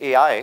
AI,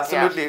Absolutely,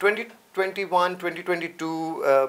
2021, 2022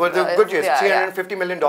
were the good years. $350 million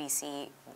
VC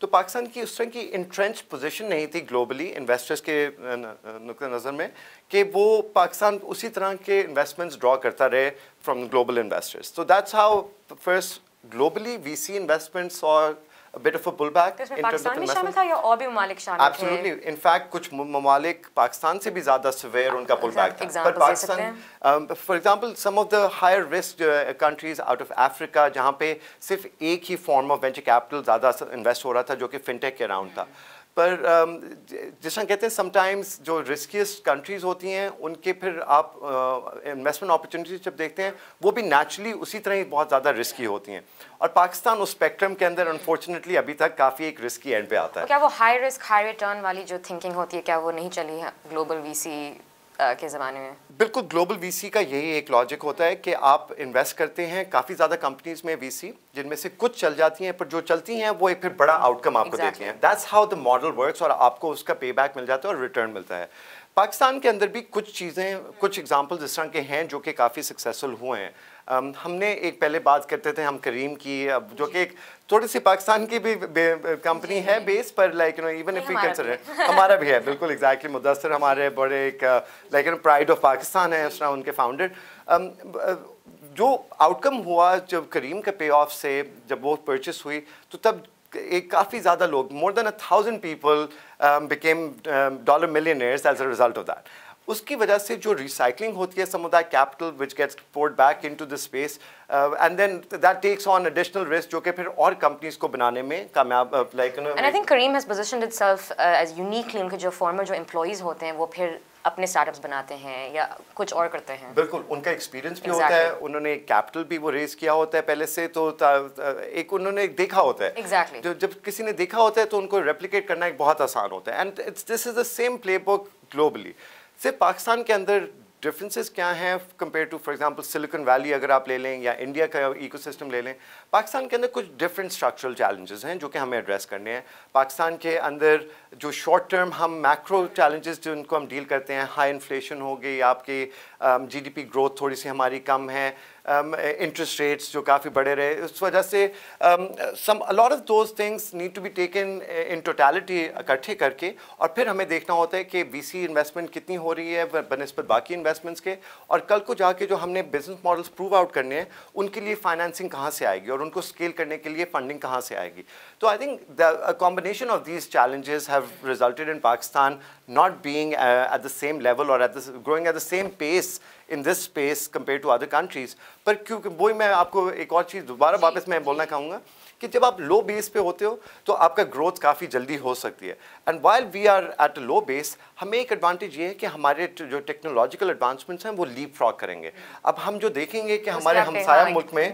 تو پاکستان کی اس طرح کی انٹرنچ پوزیشن نہیں تھی گلوبلی انویسٹرز کے نقطۂ نظر میں کہ وہ پاکستان اسی طرح کے انویسٹمنٹس ڈرا کرتا رہے فرام گلوبل انویسٹرز. تو that's how first globally we see investments اور a bit of a pullback in terms of Pakistan بھی شامل تھا یا اور بھی ممالک شامل تھے؟ Absolutely. In fact, کچھ ممالک پاکستان سے بھی زیادہ severe ان کا pull back تھا. پر Pakistan, for example, some of the higher risk countries out of Africa جہاں پہ صرف ایک ہی form of venture capital زیادہ انویسٹ ہو رہا تھا جو کہ فنٹیک کے اراؤنڈ تھا. پر جس طرح کہتے ہیں سم ٹائمز جو رسکیسٹ کنٹریز ہوتی ہیں ان کے پھر آپ انویسٹمنٹ اپرچونیٹیز جب دیکھتے ہیں وہ بھی نیچرلی اسی طرح ہی بہت زیادہ رسکی ہوتی ہیں, اور پاکستان اس اسپیکٹرم کے اندر انفارچونیٹلی ابھی تک کافی ایک رسکی اینڈ پہ آتا ہے. کیا وہ ہائی رسک ہائی ریٹرن والی جو تھنکنگ ہوتی ہے کیا وہ نہیں چلی ہے گلوبل وی سی کے زمانے میں؟ بالکل, گلوبل وی سی کا یہی ایک لاجک ہوتا ہے کہ آپ انویسٹ کرتے ہیں کافی زیادہ کمپنیز میں وی سی, جن میں سے کچھ چل جاتی ہیں پر جو چلتی ہیں وہ ایک پھر بڑا آؤٹ کم آپ کو دیتی ہیں. That's how the model works, اور آپ کو اس کا پے بیک مل جاتا ہے اور ریٹرن ملتا ہے. پاکستان کے اندر بھی کچھ چیزیں, کچھ ایگزامپل اس طرح کے ہیں جو کہ کافی سکسیزفل ہوئے ہیں. ہم نے ایک پہلے بات کرتے تھے ہم کریم کی, جو کہ ایک تھوڑی سی پاکستان کی بھی کمپنی ہے بیس پر, like you know even if we consider ہمارا بھی ہے بالکل ایگزیکٹلی. مدثر ہمارے بڑے ایک like you know pride of Pakistan ہے اس طرح ان کے فاؤنڈر. جو آؤٹ کم ہوا جب کریم کے پے آف سے جب وہ پرچیز ہوئی تو تب ایک کافی زیادہ لوگ, more than 1,000 people became dollar millionaires as a result of that. اس کی وجہ سے جو ریسائکلنگ ہوتی ہے some of that capital which gets poured back into the space and then that takes on additional risk جو کہ پھر اور کمپنیز کو بنانے میں کامیاب like you know. And I think Careem has positioned itself as uniquely, ان کے جو former جو employees ہوتے ہیں وہ پھر اپنے اسٹارٹ اپس بناتے ہیں یا کچھ اور کرتے ہیں. بالکل, ان کا ایکسپیرینس بھی ہوتا ہے, انہوں نے کیپٹل بھی وہ ریز کیا ہوتا ہے پہلے سے, تو ایک انہوں نے دیکھا ہوتا ہے. ایگزیکٹلی, جب کسی نے دیکھا ہوتا ہے تو ان کو ریپلیکیٹ کرنا ایک بہت آسان ہوتا ہے. And this is the same playbook globally. صرف پاکستان کے اندر ڈفرینسز کیا ہیں compare to for example Silicon Valley اگر آپ لے لیں یا انڈیا کا ایکو سسٹم لے لیں, پاکستان کے اندر کچھ ڈفرینٹ اسٹرکچرل چیلنجز ہیں جو کہ ہمیں ایڈریس کرنے ہیں. پاکستان کے اندر جو شارٹ ٹرم ہم میکرو چیلنجز جن کو ہم ڈیل کرتے ہیں, ہائی انفلیشن ہو گئی, آپ کی جی ڈی پی گروتھ تھوڑی سی ہماری کم ہے, انٹرسٹ ریٹس جو کافی بڑے رہے, اس وجہ سے a lot of those things need to be taken in totality اکٹھے کر کے, اور پھر ہمیں دیکھنا ہوتا ہے کہ وی سی انویسٹمنٹ کتنی ہو رہی ہے بنسبت باقی انویسٹمنٹس کے, اور کل کو جا کے جو ہم نے بزنس ماڈلس پروو آؤٹ کرنے ہیں ان کے لیے فائنینسنگ کہاں سے آئے گی اور ان کو اسکیل کرنے کے لیے فنڈنگ کہاں سے آئے گی. تو I think a combination of these challenges have resulted in Pakistan not being at the same level or growing at the same pace in this space compared to other countries. پر کیونکہ وہی میں آپ کو ایک اور چیز دوبارہ واپس میں بولنا چاہوں گا کہ جب آپ لو بیس پہ ہوتے ہو تو آپ کا گروتھ کافی جلدی ہو سکتی ہے. And while we are at a low base, ہمیں ایک ایڈوانٹیج یہ ہے کہ ہمارے جو ٹیکنالوجیکل ایڈوانسمنٹس ہیں وہ لیپ فراگ کریں گے. اب ہم جو دیکھیں گے کہ ہمارے ہمسایہ ملک میں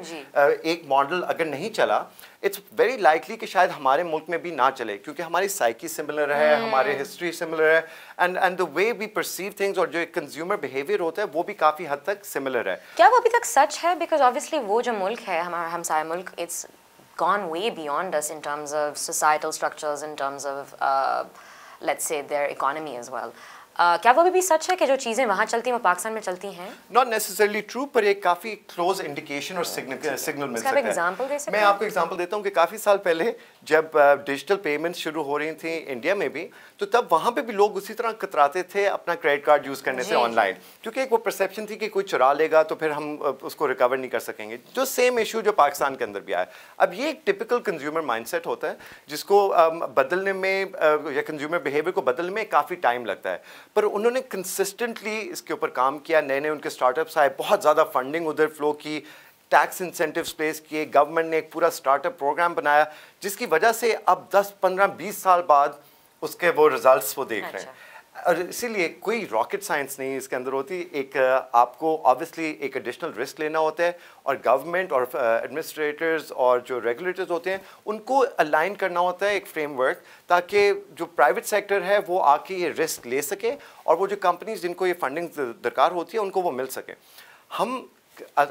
ایک ماڈل اگر نہیں چلا, اٹس ویری لائکلی کہ شاید ہمارے ملک میں بھی نہ چلے, کیونکہ ہماری سائیکی سملر ہے, ہمارے ہسٹری سملر ہے, and the way we perceive things اور جو ایک کنزیومر بیہیویئر ہوتا ہے وہ بھی کافی حد تک سملر ہے. کیا وہ ابھی تک سچ ہے؟ بیکاز آبویسلی وہ جو ملک ہے ہمارا ہمسایہ ملک, it's gone way beyond us in terms of societal structures, in terms of let's say their economy as well. کیا وہ بھی سچ ہے کہ جو چیزیں وہاں چلتی ہیں وہ پاکستان میں چلتی ہیں؟ ناٹ نیسسرلی ٹرو, پر ایک کافی کلوز انڈیکیشن اور سگنل مل سکتا ہے. میں آپ کو ایگزامپل دیتا ہوں کہ کافی سال پہلے جب ڈیجیٹل پیمنٹ شروع ہو رہی تھیں انڈیا میں بھی, تو تب وہاں پہ بھی لوگ اسی طرح کتراتے تھے اپنا کریڈٹ کارڈ یوز کرنے سے آن لائن, کیونکہ ایک وہ پرسیپشن تھی کہ کوئی چرا لے گا تو پھر ہم اس کو ریکور نہیں کر سکیں گے. جو سیم ایشو جو پاکستان کے اندر بھی آیا. اب یہ ایک ٹپکل کنزیومر مائنڈ سیٹ ہوتا ہے جس کو بدلنے میں یا کنزیومر بیہیویئر کو بدلنے میں کافی ٹائم لگتا ہے, پر انہوں نے کنسسٹنٹلی اس کے اوپر کام کیا. نئے ان کے اسٹارٹ اپس آئے, بہت زیادہ فنڈنگ ادھر فلو کی, ٹیکس انسینٹیوز پلیس کیے, گورنمنٹ نے ایک پورا اسٹارٹ اپ پروگرام بنایا جس کی وجہ سے اب 10, 15, 20 سال بعد اس کے وہ ریزلٹس وہ دیکھ رہے ہیں. اور اسی لیے کوئی راکٹ سائنس نہیں اس کے اندر ہوتی. ایک آپ کو آبویسلی ایک ایڈیشنل رسک لینا ہوتا ہے, اور گورنمنٹ اور ایڈمنسٹریٹرز اور جو ریگولیٹرز ہوتے ہیں ان کو الائن کرنا ہوتا ہے ایک فریم ورک, تاکہ جو پرائیویٹ سیکٹر ہے وہ آ کے یہ رسک لے سکے, اور وہ جو کمپنیز جن کو یہ فنڈنگ درکار ہوتی ہے ان کو وہ مل سکے. ہم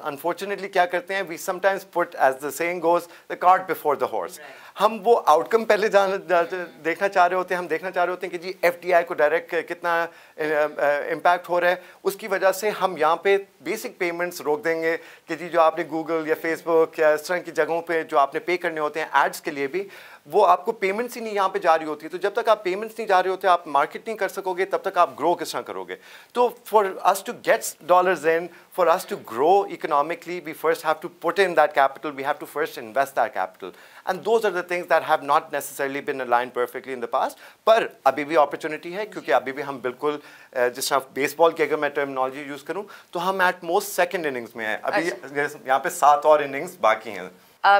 unfortunately کیا کرتے ہیں, we sometimes put, as the saying goes, the cart before the horse. ہم وہ آؤٹ کم پہلے دیکھنا چاہ رہے ہوتے ہیں, ہم دیکھنا چاہ رہے ہوتے ہیں کہ جی ایف ڈی آئی کو ڈائریکٹ کتنا امپیکٹ ہو رہا ہے, اس کی وجہ سے ہم یہاں پہ بیسک پیمنٹس روک دیں گے کہ جی جو آپ نے گوگل یا فیس بک یا اس طرح کی جگہوں پہ جو آپ نے پے کرنے ہوتے ہیں ایڈس کے لیے بھی, وہ آپ کو پیمنٹس ہی نہیں یہاں پہ جاری ہوتی ہے. تو جب تک آپ پیمنٹس نہیں جاری ہوتے, آپ مارکیٹ نہیں کر سکو گے, تب تک آپ گرو کس طرح کرو گے. تو for us to get dollars in, for us to grow economically, we first have to put in that capital, we have to first invest that capital. And those are the things that have not necessarily been aligned perfectly in the past. پر ابھی بھی opportunity ہے, کیونکہ ابھی بھی ہم بالکل جس طرح بیس بال کی اگر میں ٹرمنالوجی یوز کروں تو ہم ایٹ موسٹ سیکنڈ اننگز میں ہیں. ابھی یہاں پہ 7 اور اننگز باقی ہیں.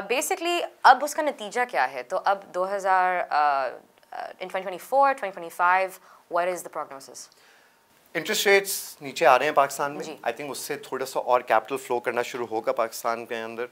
بیسکلی اب اس کا نتیجہ کیا ہے؟ تو اب 2024 2025 what is the prognosis؟ Interest rates نیچے آ رہے ہیں پاکستان میں. آئی تھنک اس سے تھوڑا سا اور کیپٹل فلو کرنا شروع ہوگا پاکستان کے اندر,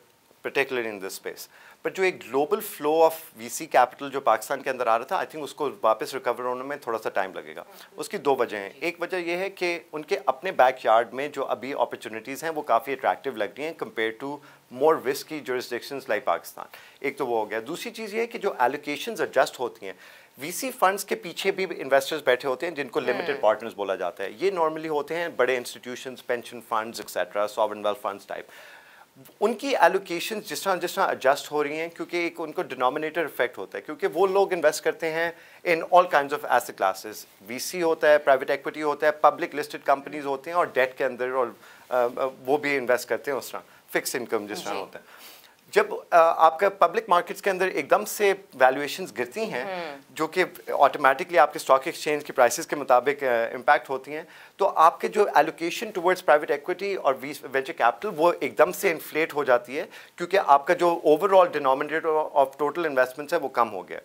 particularly in this space. But جو ایک global flow of V C capital جو پاکستان کے اندر آ رہا تھا, آئی تھنک اس کو واپس ریکور ہونے میں تھوڑا سا ٹائم لگے گا. اس کی 2 وجہ ہیں. ایک وجہ یہ ہے کہ ان کے اپنے بیک یارڈ میں جو ابھی اپرچونیٹیز ہیں وہ کافی اٹریکٹیو لگ رہی ہیں compare to more risky jurisdictions like Pakistan. ایک تو وہ ہو گیا. دوسری چیز یہ ہے کہ جو ایلوکیشنز ایڈجسٹ ہوتی ہیں, وی سی فنڈس کے پیچھے بھی انویسٹرز بیٹھے ہوتے ہیں جن کو لمیٹڈ پارٹنرز بولا جاتا ہے. یہ نارملی ہوتے ہیں بڑے institutions, pension funds etcetera, sovereign wealth funds type. ان کی ایلوکیشنز جس طرح ایڈجسٹ ہو رہی ہیں, کیونکہ ایک ان کو ڈینومینیٹر افیکٹ ہوتا ہے, کیونکہ وہ لوگ انویسٹ کرتے ہیں in all kinds of asset classes. V C ہوتا ہے, پرائیویٹ ایکویٹی ہوتا ہے, پبلک لسٹڈ کمپنیز ہوتے ہیں, اور ڈیٹ کے اندر, اور وہ بھی انویسٹ کرتے ہیں اس طرح, فکس انکم جس طرح ہوتا ہے. جب آپ کا پبلک مارکیٹس کے اندر ایک دم سے ویلیویشنز گرتی ہیں جو کہ آٹومیٹکلی آپ کے اسٹاک ایکسچینج کی پرائسز کے مطابق امپیکٹ ہوتی ہیں, تو آپ کے جو ایلوکیشن ٹورڈز پرائیویٹ ایکویٹی اور وینچر کیپٹل وہ ایک دم سے انفلیٹ ہو جاتی ہے, کیونکہ آپ کا جو over all denominator of total investments ہے وہ کم ہو گیا.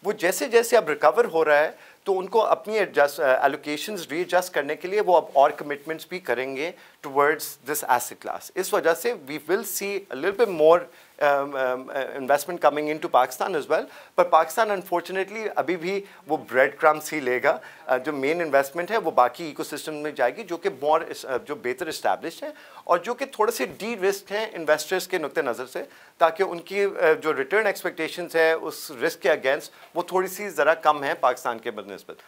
وہ جیسے جیسے اب ریکور ہو رہا ہے تو ان کو اپنی ایلوکیشنز ری ایڈجسٹ کرنے کے لیے وہ اب اور کمٹمنٹس بھی کریں گے ٹورڈز دس ایسٹ کلاس. اس وجہ سے we will see a little bit more investment coming into Pakistan as well. پر پاکستان انفارچونیٹلی ابھی بھی وہ بریڈ کرمس ہی لے گا. جو مین انویسٹمنٹ ہے وہ باقی ایکو سسٹم میں جائے گی, جو کہ مور جو بہتر اسٹیبلشڈ ہیں اور جو کہ تھوڑے سے ڈی رسک ہیں انویسٹرس کے نقطۂ نظر سے, تاکہ ان کی جو ریٹرن ایکسپیکٹیشنز ہے اس رسک کے اگینسٹ وہ تھوڑی سی ذرا کم ہیں پاکستان کے بنسبت.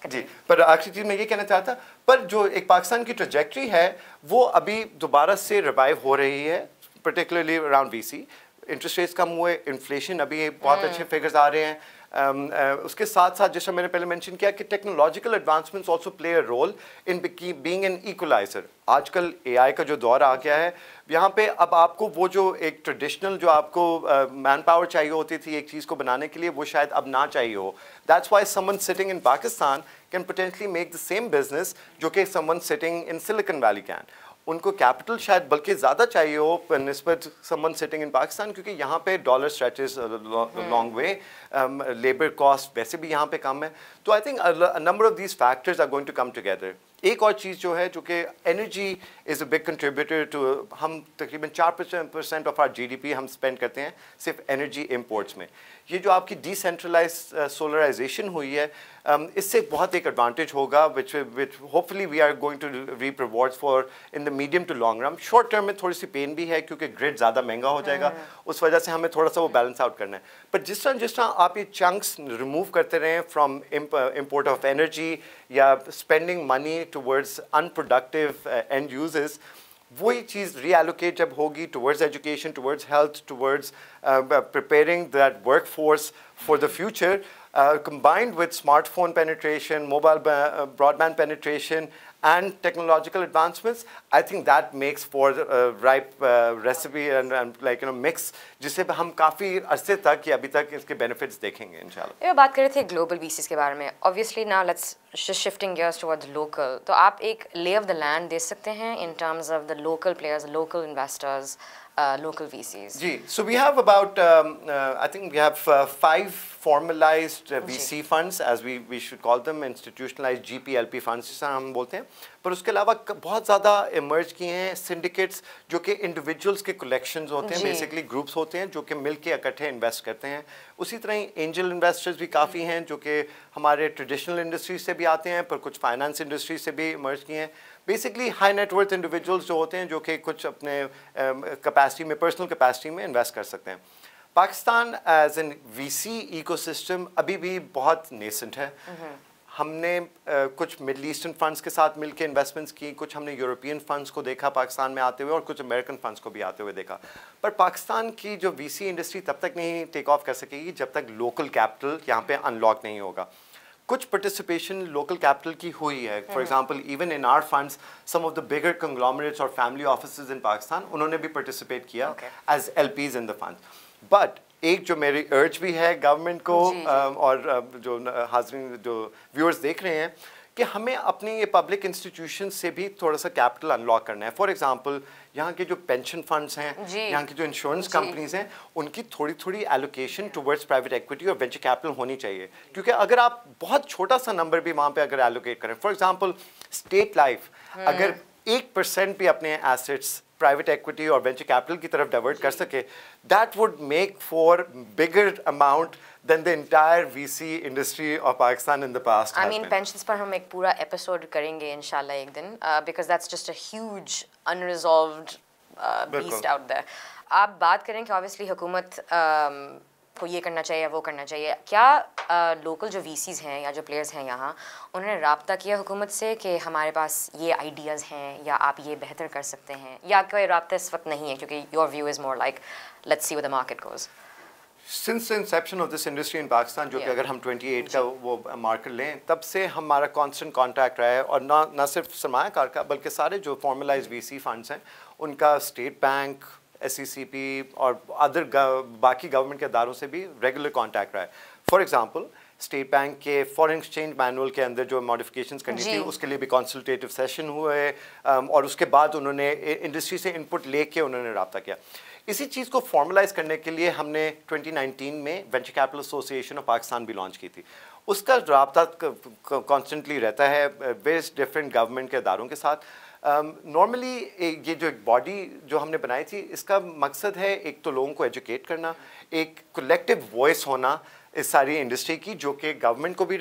جی, پر آخری چیز میں یہ کہنا چاہتا, پر جو ایک پاکستان کی ٹریجیکٹری ہے وہ ابھی دوبارہ سے ریوائیو ہو رہی ہے, particularly around VC. Interest rates کم ہوئے, انفلیشن ابھی بہت اچھے فگرز آ رہے ہیں. اس کے ساتھ ساتھ جیسا میں نے پہلے مینشن کیا کہ technological advancements also play a role in being an equalizer. آج کل اے آئی کا جو دور آ گیا ہے, یہاں پہ اب آپ کو وہ جو ایک ٹریڈیشنل جو آپ کو مین پاور چاہیے ہوتی تھی ایک چیز کو بنانے کے لیے, وہ شاید اب نہ چاہیے ہو. That's why someone sitting in Pakistan can potentially make the same business جو کہ someone sitting in Silicon Valley can. ان کو کیپٹل شاید بلکہ زیادہ چاہیے ہو نسبت someone sitting in Pakistan, کیونکہ یہاں پہ dollar stretches long way, labour cost ویسے بھی یہاں پہ کم ہے. تو I think number of these factors are going to come together. ایک اور چیز جو ہے جو کہ energy is a big contributor to, ہم تقریباً 4% of our G D P ہم اسپینڈ کرتے ہیں صرف انرجی امپورٹس میں. یہ جو آپ کی ڈی سینٹرلائز سولرائزیشن ہوئی ہے, اس سے بہت ایک ایڈوانٹیج ہوگا which hopefully we are going to reap rewards for in the medium to long run. Short term میں تھوڑی سی پین بھی ہے کیونکہ گریڈ زیادہ مہنگا ہو جائے گا, اس وجہ سے ہمیں تھوڑا سا وہ بیلنس آؤٹ کرنا ہے. بٹ جس طرح آپ یہ چنکس ریموو کرتے رہیں فرام امپورٹ آف انرجی یا spending money towards in productive and uses, وہی چیز ری ایلوکیٹ جب ہوگی towards education, towards health, towards preparing that workforce for the future, combined with smartphone penetration, mobile broadband penetration and technological advancements, I think that makes for a ripe recipe and like mix جسے ہم کافی عرصے تک یا ابھی تک اس کے benefits دیکھیں گے انشاءاللہ. یہ بات کر رہے تھے گلوبل بیسس کے بارے میں. obviously now let's shifting gears towards local. تو آپ ایک lay of the land دے سکتے ہیں in terms of the local players, local investors, local VCs. G, so we have about I think we have 5 formalized VC funds, as we should call them, institutionalized GPLP funds جس طرح ہم بولتے ہیں. پر اس کے علاوہ بہت زیادہ ایمرج کیے ہیں سنڈیکیٹس جو کہ انڈیویجولس کے کلیکشنز ہوتے ہیں, بیسکلی گروپس ہوتے ہیں جو کہ مل کے اکٹھے انویسٹ کرتے ہیں. اسی طرح ہی اینجل انویسٹرز بھی کافی ہیں جو کہ ہمارے ٹریڈیشنل انڈسٹریز سے بھی آتے ہیں, پر کچھ فائنانس انڈسٹری سے بھی ایمرج کیے ہیں. Basically high net worth individuals جو ہوتے ہیں جو کہ کچھ اپنے کیپیسٹی میں, پرسنل کیپیسٹی میں انویسٹ کر سکتے ہیں. Pakistan as an V C ecosystem ابھی بھی بہت نیسنٹ ہے. ہم نے کچھ مڈل ایسٹرن فنڈس کے ساتھ مل کے انویسٹمنٹس کی, کچھ ہم نے یورپین فنڈس کو دیکھا پاکستان میں آتے ہوئے, اور کچھ امریکن فنڈس کو بھی آتے ہوئے دیکھا. پر پاکستان کی جو وی سی انڈسٹری تب تک نہیں ٹیک آف کر سکے گی جب تک لوکل کیپٹل یہاں پہ ان لاک نہیں ہوگا. کچھ پارٹیسپیشن لوکل کیپٹل کی ہوئی ہے. For example even in our funds some of the bigger conglomerates اور فیملی آفیسز ان پاکستان, انہوں نے بھی پارٹیسپیٹ کیا as L Ps in the funds. But ایک جو میری ارج بھی ہے گورنمنٹ کو اور جو حاضرین جو ویورز دیکھ رہے ہیں, کہ ہمیں اپنی یہ پبلک انسٹیٹیوشن سے بھی تھوڑا سا کیپٹل ان لاک کرنا ہے. فار ایگزامپل یہاں کے جو پینشن فنڈس ہیں, یہاں کی جو انشورنس کمپنیز ہیں, ان کی تھوڑی تھوڑی ایلوکیشن ٹورڈز پرائیویٹ ایکویٹی اور وینچر کیپٹل ہونی چاہیے. کیونکہ اگر آپ بہت چھوٹا سا نمبر بھی وہاں پہ اگر ایلوکیٹ کریں, فار ایگزامپل اسٹیٹ لائف اگر 1% بھی اپنے ایسٹس پرائیویٹ ایکویٹی اور وینچر کیپٹل کی طرف ڈائیورٹ کر سکے, that would make for bigger amount than the entire V C industry of Pakistan in the past. I mean pensions پر ہم ایک پورا ایپیسوڈ کریں گے انشاءاللہ ایک دن, because that's just a huge unresolved beast out there. آپ بات کریں کہ آبویسلی حکومت کو یہ کرنا چاہیے وہ کرنا چاہیے, کیا لوکل جو وی سیز ہیں یا جو پلیئرز ہیں یہاں, انہوں نے رابطہ کیا حکومت سے کہ ہمارے پاس یہ آئیڈیاز ہیں یا آپ یہ بہتر کر سکتے ہیں, یا کوئی رابطہ اس وقت نہیں ہے کیونکہ your view is more like let's see where the market goes? Since the inception of this industry in Pakistan, جو کہ اگر ہم 28 کا وہ مارکر لیں, تب سے ہمارا کانسٹنٹ کانٹیکٹ رہا ہے. اور نہ صرف سرمایہ کار کا بلکہ سارے جو فارملائز وی سی فنڈس ہیں ان کا اسٹیٹ بینک, ایس سی سی پی اور ادر باقی گورنمنٹ کے اداروں سے بھی ریگولر کانٹیکٹ رہا ہے. فار ایگزامپل اسٹیٹ بینک کے فارن ایکسچینج مینول کے اندر جو ماڈیفکیشنز کرنی تھی اس کے لیے بھی کنسلٹیٹیو سیشن ہوئے, اور اس کے بعد انہوں نے انڈسٹری سے انپٹ لے کے انہوں نے رابطہ کیا. اسی چیز کو فارملائز کرنے کے لیے ہم نے 2019 میں وینچر کیپٹل ایسوسی ایشن آف پاکستان بھی لانچ کی تھی. اس کا رابطہ کانسٹنٹلی رہتا ہے ویریس ڈفرینٹ گورنمنٹ کے اداروں کے ساتھ. نارملی یہ جو ایک باڈی جو ہم نے بنائی تھی, اس کا مقصد ہے ایک تو لوگوں کو ایجوکیٹ کرنا, ایک کلیکٹیو وائس ہونا اس ساری انڈسٹری کی, جو کہ گورنمنٹ کو بھی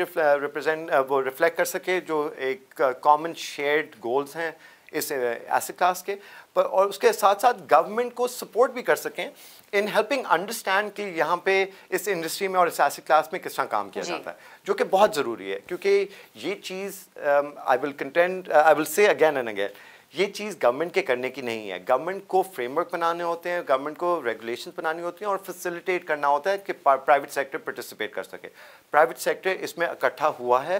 وہ ریفلیکٹ کر سکے, جو ایک کامن شیئرڈ گولز ہیں اس ایسٹ کلاس کے, اور اس کے ساتھ ساتھ گورنمنٹ کو سپورٹ بھی کر سکیں ان ہیلپنگ انڈرسٹینڈ کہ یہاں پہ اس انڈسٹری میں اور اس ایسٹ کلاس میں کس طرح کام کیا جاتا ہے, جو کہ بہت ضروری ہے. کیونکہ یہ چیز آئی ول سے اگین اینڈ اگین, یہ چیز گورنمنٹ کے کرنے کی نہیں ہے. گورنمنٹ کو فریم ورک بنانے ہوتے ہیں, گورنمنٹ کو ریگولیشنز بنانی ہوتی ہیں, اور فیسیلیٹیٹ کرنا ہوتا ہے کہ پرائیویٹ سیکٹر پارٹیسپیٹ کر سکے. پرائیویٹ سیکٹر اس میں اکٹھا ہوا ہے.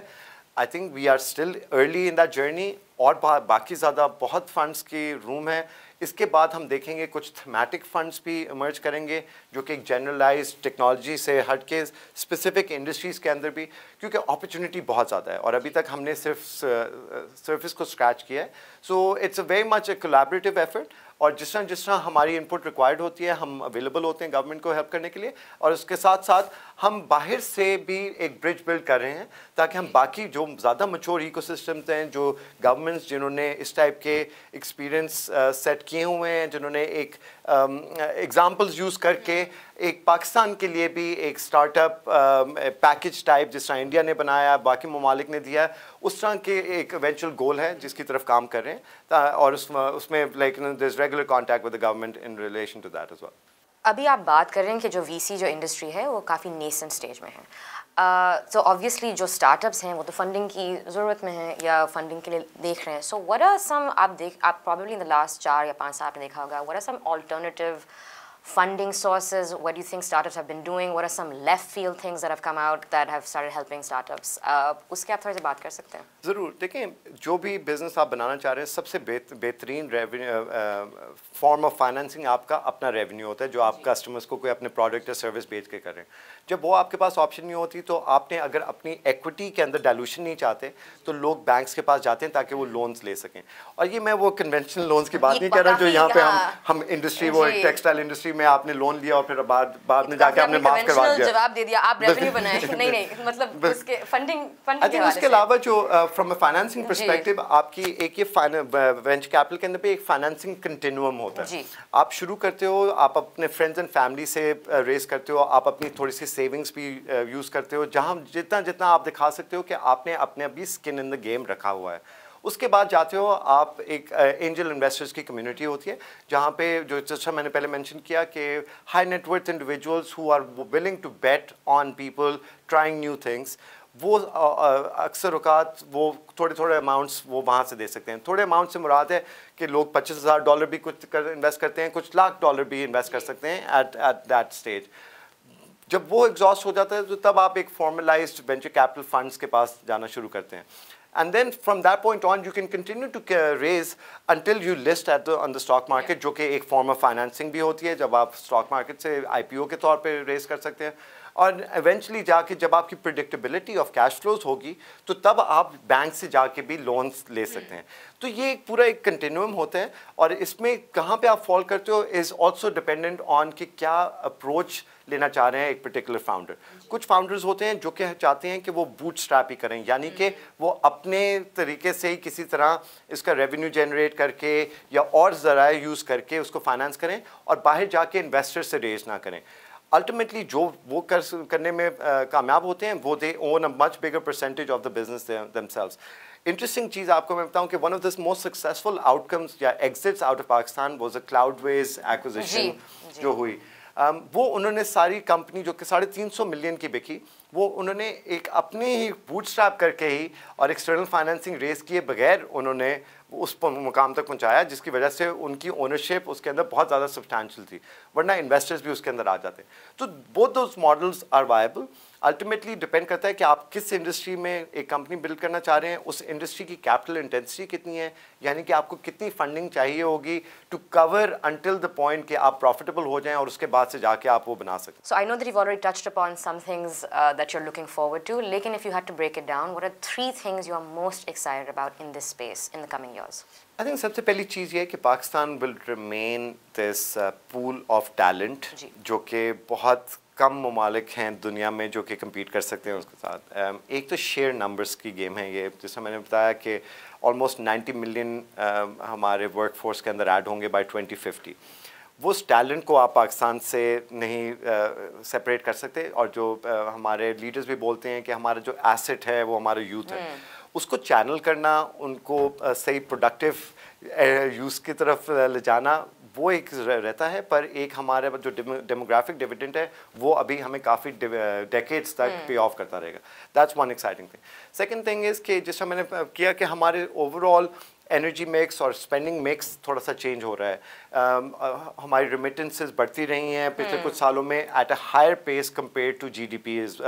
I think we are still early in that journey, اور باقی زیادہ بہت فنڈس کی روم ہے. اس کے بعد ہم دیکھیں گے کچھ تھیمیٹک فنڈس بھی ایمرج کریں گے, جو کہ ایک جنرلائز ٹیکنالوجی سے ہٹ کے اسپیسیفک انڈسٹریز کے اندر بھی, کیونکہ اپرچونیٹی بہت زیادہ ہے اور ابھی تک ہم نے صرف سرفس کو اسکریچ کیا ہے. So it's a very much a collaborative effort, اور جس طرح ہماری انپٹ ریکوائرڈ ہوتی ہے ہم اویلیبل ہوتے ہیں گورنمنٹ کو ہیلپ کرنے کے لیے, اور اس کے ساتھ ساتھ ہم باہر سے بھی ایک برج بلڈ کر رہے ہیں تاکہ ہم باقی جو زیادہ میچور ایکو سسٹمز ہیں, جو گورنمنٹس جنہوں نے اس ٹائپ کے ایکسپیرئنس سیٹ کیے ہوئے ہیں, جنہوں نے ایک ایگزامپلز یوز کر کے ایک پاکستان کے لیے بھی ایک اسٹارٹ اپ پیکج ٹائپ جس طرح انڈیا نے بنایا, باقی ممالک نے دیا, اس طرح کے ایک ایونچوئل گول ہے جس کی طرف کام کر رہے ہیں, اور اس میں like there is regular contact with the government in relation to that as well. ابھی آپ بات کر رہے ہیں کہ جو وی سی جو انڈسٹری ہے وہ کافی نیسنٹ اسٹیج میں ہے, سو آبویسلی جو اسٹارٹ اپس ہیں وہ تو فنڈنگ کی ضرورت میں ہیں یا فنڈنگ کے لیے دیکھ رہے ہیں. سو وٹ آر سم, آپ پرابیبلی ان دا لاسٹ 4 یا 5 سال میں دیکھا ہوگا, what are some alternative funding sources? What do you think startups have been doing? What are some left field things that have come out that have started helping startups? اس کے آپ تھوڑا سے بات کر سکتے ہیں. ضرور. دیکھیں, جو بھی بزنس آپ بنانا چاہ رہے ہیں, سب سے بہترین فارم آف فائنینسنگ آپ کا اپنا ریونیو ہوتا ہے, جو آپ کسٹمرس کو کوئی اپنے پروڈکٹ یا سروس بیچ کے کر رہے ہیں. جب وہ آپ کے پاس آپشن نہیں ہوتی تو آپ نے اگر اپنی ایکویٹی کے اندر ڈائلوشن نہیں چاہتے تو لوگ بینکس کے پاس جاتے ہیں تاکہ وہ لونز لے سکیں. اور یہ میں وہ کنونشنل لونز کی بات نہیں کر رہا جو یہاں پہ ہم انڈسٹری, وہ ٹیکسٹائل انڈسٹری میں آپ نے لون لیا اور پھر بعد میں جا کے آپ نے معاف کروا دیا, جواب دے دیا, آپ ریونیو بنائیں. نہیں مطلب اس کے فنڈنگ اس کے علاوہ جو فرام اے فائنینسنگ پرسپیکٹو آپ کی ایک یہ وینچر کیپٹل کے اندر پہ ایک فائنینسنگ کنٹینیوم ہوتا ہے. آپ شروع کرتے ہو, آپ اپنے فرینڈز اینڈ فیملی سے ریز کرتے ہو, آپ اپنی تھوڑی سی سیونگس بھی یوز کرتے ہو, جہاں جتنا آپ دکھا سکتے ہو کہ آپ نے اپنے ابھی اسکن ان دا گیم رکھا ہوا ہے. اس کے بعد جاتے ہو آپ ایک اینجل انویسٹرز کی کمیونٹی ہوتی ہے, جہاں پہ جو جیسا میں نے پہلے مینشن کیا کہ high net worth individuals who are willing to bet on people trying new things, وہ اکثر اوقات وہ تھوڑے اماؤنٹس وہ وہاں سے دے سکتے ہیں. تھوڑے اماؤنٹ سے مراد ہے کہ لوگ $25,000 بھی کچھ انویسٹ کرتے ہیں, کچھ $1,00,000 بھی انویسٹ کر سکتے ہیں ایٹ دیٹ اسٹیج. جب وہ ایگزاسٹ ہو جاتا ہے تو تب آپ ایک فارملائزڈ وینچر کیپٹل فنڈس کے پاس جانا شروع کرتے ہیں. And then from that point on, you can continue to raise until you list on the stock market, جو کہ ایک form of financing بھی ہوتی ہے, جب آپ stock market سے IPO کے طور پہ raise کر سکتے ہیں. اور ایونچولی جا کے جب آپ کی پریڈکٹیبلٹی آف کیش فلوز ہوگی تو تب آپ بینک سے جا کے بھی لونس لے سکتے ہیں. تو یہ پورا ایک کنٹینیوم ہوتا ہے, اور اس میں کہاں پہ آپ فال کرتے ہو از آلسو ڈپینڈنٹ آن کہ کیا اپروچ لینا چاہ رہے ہیں ایک پرٹیکولر فاؤنڈر. کچھ فاؤنڈرز ہوتے ہیں جو کہ چاہتے ہیں کہ وہ بوٹ اسٹریپ ہی کریں, یعنی کہ وہ اپنے طریقے سے ہی کسی طرح اس کا ریونیو جنریٹ کر کے یا اور ذرائع یوز کر کے اس کو فائنانس کریں اور باہر جا کے انویسٹر سے ریز نہ کریں. الٹیمیٹلی جو وہ کرنے میں کامیاب ہوتے ہیں وہ they own a much bigger percentage of the business themselves. Interesting چیز آپ کو میں بتاؤں کہ one of the most successful outcomes یا exits out of Pakistan was a Cloudways acquisition جو ہوئی. وہ انہوں نے ساری کمپنی جو کہ 350 ملین کی بکی, وہ انہوں نے ایک اپنے ہی بوٹ اسٹریپ کر کے ہی اور ایکسٹرنل فائنینسنگ ریز کیے بغیر انہوں نے اس مقام تک پہنچایا, جس کی وجہ سے ان کی اونرشپ اس کے اندر بہت زیادہ سبسٹانشل تھی, ورنہ انویسٹرز بھی اس کے اندر آ جاتے. تو both those models are viable. Ultimately depend کرتا ہے کہ آپ کس انڈسٹری میں ایک کمپنی بلڈ کرنا چاہ رہے ہیں, اس انڈسٹری کی کیپٹل انٹینسٹی کتنی ہے, یعنی کہ آپ کو کتنی فنڈنگ چاہیے ہوگی to cover until the point کہ آپ پروفیٹیبل ہو جائیں اور اس کے بعد سے جا کے آپ وہ بنا سکیں. So I know that you've already touched upon some things that you're looking forward to. Lekin if you had to break it down, what are 3 things you are most excited about in this space in the coming years? I think سب سے پہلی چیز یہ ہے کہ Pakistan will remain this pool of talent جو کہ بہت کم ممالک ہیں دنیا میں جو کہ کمپیٹ کر سکتے ہیں اس کے ساتھ. ایک تو شیئر نمبرز کی گیم ہے یہ, جیسے میں نے بتایا کہ آلموسٹ 90 ملین ہمارے ورک فورس کے اندر ایڈ ہوں گے بائی 2050. وہ اس ٹیلنٹ کو آپ پاکستان سے نہیں سپریٹ کر سکتے, اور جو ہمارے لیڈرز بھی بولتے ہیں کہ ہمارا جو ایسٹ ہے وہ ہمارا یوتھ ہے, اس کو چینل کرنا, ان کو صحیح پروڈکٹیو یوز کی طرف لے جانا, وہ ایک رہتا ہے. پر ایک ہمارا جو ڈیموگرافک ڈیویڈنٹ ہے وہ ابھی ہمیں کافی ڈیکیڈز تک پے آف کرتا رہے گا. That's one exciting thing. Second thing is کہ جس طرح میں نے کیا کہ ہمارے اوور آل انرجی مکس اور اسپینڈنگ مکس تھوڑا سا چینج ہو رہا ہے. ہماری ریمیٹنسز بڑھتی رہی ہیں پچھلے کچھ سالوں میں at a higher pace compare to G D P as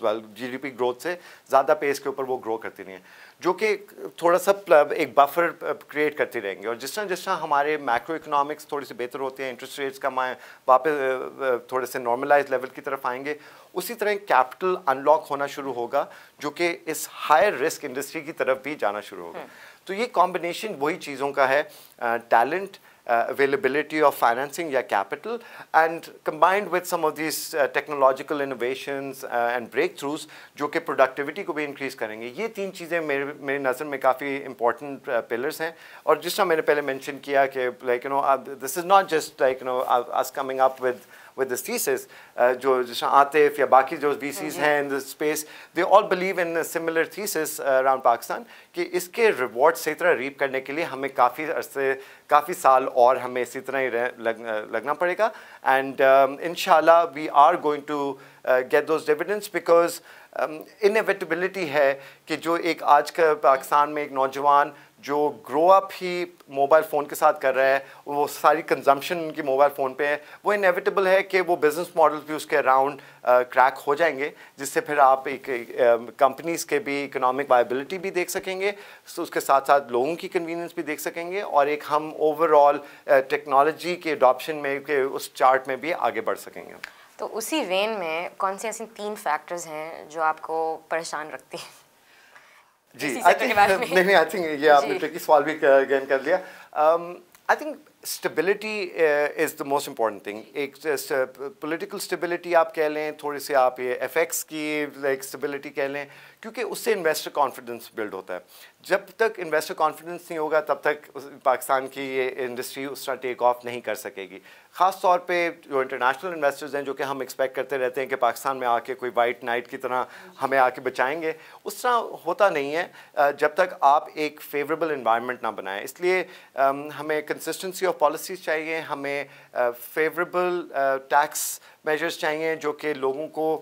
well. G D P growth سے زیادہ پیس کے اوپر وہ گرو کرتی رہی ہیں, جو کہ تھوڑا سا ایک بفر کریٹ کرتی رہیں گی. اور جس طرح ہمارے میکرو اکنامکس تھوڑی سی بہتر ہوتے ہیں, انٹرسٹ ریٹس کا واپس تھوڑے سے نارملائز لیول کی طرف آئیں گے, اسی طرح کیپٹل ان لاک ہونا شروع ہوگا جو کہ اس ہائر رسک انڈسٹری کی طرف بھی جانا شروع ہوگا. تو یہ کمبینیشن وہی چیزوں کا ہے, ٹیلنٹ, availability of financing یا capital, and combined with some of these technological innovations and breakthroughs جو کہ productivity کو بھی increase کریں گے. یہ 3 چیزیں میری نظر میں کافی important pillars ہیں. اور جس طرح میں نے پہلے mention کیا کہ like this is not just like us coming up with this thesis, جو جس طرح عاطف یا باقی جو VCs ہیں in this space, they all believe in a similar thesis around Pakistan کہ اس کے ریوارڈ صحیح طرح ریپ کرنے کے لیے ہمیں کافی سال اور ہمیں اسی طرح ہی لگنا پڑے گا. اینڈ انشاءاللہ we are going to get those dividends, because inevitability ہے کہ جو ایک آج کا پاکستان میں ایک نوجوان جو گرو اپ ہی موبائل فون کے ساتھ کر رہا ہے, وہ ساری کنزمپشن ان کی موبائل فون پہ ہے, وہ انیویٹیبل ہے کہ وہ بزنس ماڈل بھی اس کے اراؤنڈ کریک ہو جائیں گے, جس سے پھر آپ ایک کمپنیز کے بھی اکنامک وائبلٹی بھی دیکھ سکیں گے, اس کے ساتھ ساتھ لوگوں کی کنوینئنس بھی دیکھ سکیں گے, اور ایک ہم اوور آل ٹیکنالوجی کے اڈاپشن میں اس چارٹ میں بھی آگے بڑھ سکیں گے. تو اسی وین میں کون سی ایسی 3 فیکٹرز ہیں جو آپ کو پریشان رکھتی ہیں؟ جی نہیں آئی تھنک یہ آپ نے ٹرکی سوال بھی گین کر لیا. I think stability is the most important thing. ایک پولیٹیکل اسٹیبلٹی آپ کہہ لیں, تھوڑی سی آپ یہ ایف ایکس کی لائک اسٹیبلٹی کہہ لیں, کیونکہ اس سے انویسٹر کانفیڈنس بلڈ ہوتا ہے. جب تک انویسٹر کانفیڈنس نہیں ہوگا تب تک پاکستان کی یہ انڈسٹری اس طرح ٹیک آف نہیں کر سکے گی. خاص طور پہ جو انٹرنیشنل انویسٹرز ہیں جو کہ ہم ایکسپیکٹ کرتے رہتے ہیں کہ پاکستان میں آ کے کوئی وائٹ نائٹ کی طرح ہمیں آ کے بچائیں گے, اس طرح ہوتا نہیں ہے جب تک آپ ایک فیوریبل انوائرمنٹ نہ بنائیں. اس لیے ہمیں کنسسٹنسی آف پالیسیز چاہیے, ہمیں فیوریبل ٹیکس میجرز چاہیے جو کہ لوگوں کو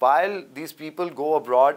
While these people go abroad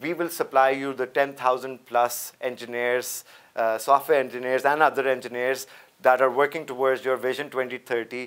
we will supply you the 10,000 plus engineers, software engineers and other engineers that are working towards your Vision 2030.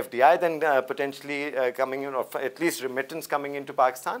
FDI then potentially coming in, or at least remittance coming into Pakistan,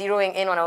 zeroing in on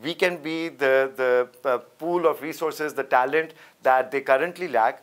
We can be the pool of resources, the talent that they currently lack,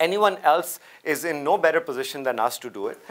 Anyone else is in no better position than us to do it,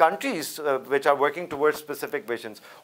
countries which are working towards specific visions।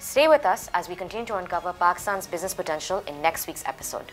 Stay with us as we continue to uncover Pakistan's business potential in next week's episode.